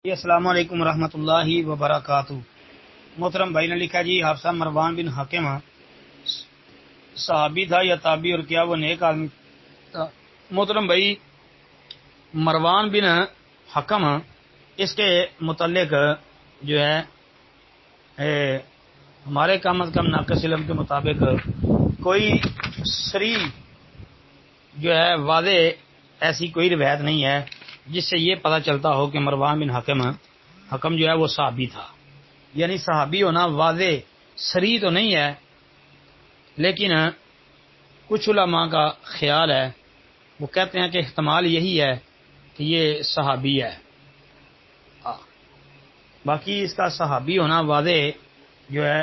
جی السلام علیکم ورحمۃ اللہ وبرکاتہ۔ محترم بھائی نے لکھا جی حافظہ مروان بن حکم صحابی تھا یا تابعی، اور کیا وہ نیک آدمی تھا؟ محترم بھائی، مروان بن حکم اس کے متعلق جو ہے ہمارے کم از کم ناقص علم کے مطابق کوئی صریح جو ہے واضح ایسی کوئی روایت نہیں ہے جس سے یہ پتہ چلتا ہو کہ مروان بن حکم جو ہے وہ صحابی تھا۔ یعنی صحابی ہونا واضح صریح تو نہیں ہے، لیکن کچھ علماء کا خیال ہے، وہ کہتے ہیں کہ احتمال یہی ہے کہ یہ صحابی ہے۔ باقی اس کا صحابی ہونا واضح جو ہے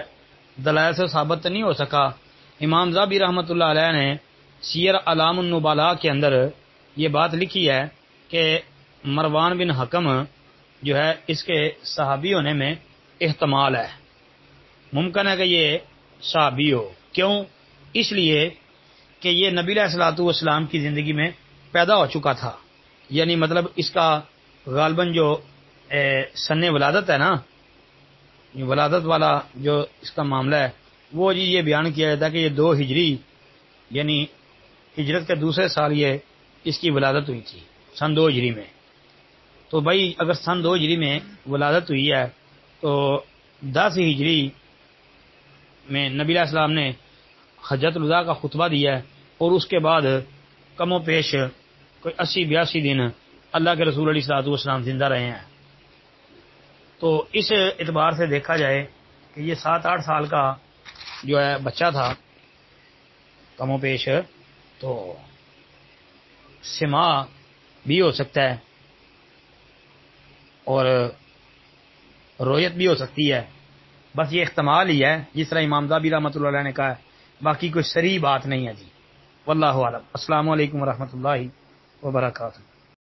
دلائل سے ثابت نہیں ہو سکا۔ امام ذہبی رحمۃ اللہ علیہ نے سیر اعلام النبلاء کے اندر یہ بات لکھی ہے کہ مروان بن حکم جو ہے اس کے صحابی ہونے میں احتمال ہے، ممکن ہے کہ یہ صحابی ہو۔ کیوں؟ اس لیے کہ یہ نبی علیہ الصلوۃ والسلام کی زندگی میں پیدا ہو چکا تھا، یعنی مطلب اس کا غالباً جو سن ولادت ہے نا، ولادت والا جو اس کا معاملہ ہے وہ جی یہ بیان کیا جاتا ہے کہ یہ 2 ہجری یعنی ہجرت کے دوسرے سال یہ اس کی ولادت ہوئی تھی، سن 2 ہجری میں۔ تو بھائی اگر سن 2 ہجری میں ولادت ہوئی ہے تو 10 ہجری میں نبی علیہ السلام نے حجۃ الوداع کا خطبہ دیا ہے، اور اس کے بعد کم و پیش کوئی 80-82 دن اللہ کے رسول علیہ الصلوۃ والسلام زندہ رہے ہیں۔ تو اس اعتبار سے دیکھا جائے کہ یہ 7-8 سال کا جو ہے بچہ تھا کم و پیش، تو سما بھی ہو سکتا ہے اور رویت بھی ہو سکتی ہے، بس یہ احتمال ہی ہے جس طرح امام ذہبی رحمۃ اللہ علیہ نے کہا ہے، باقی کوئی صریح بات نہیں ہے جی، واللہ اعلم۔ السلام علیکم ورحمۃ اللہ وبرکاتہ۔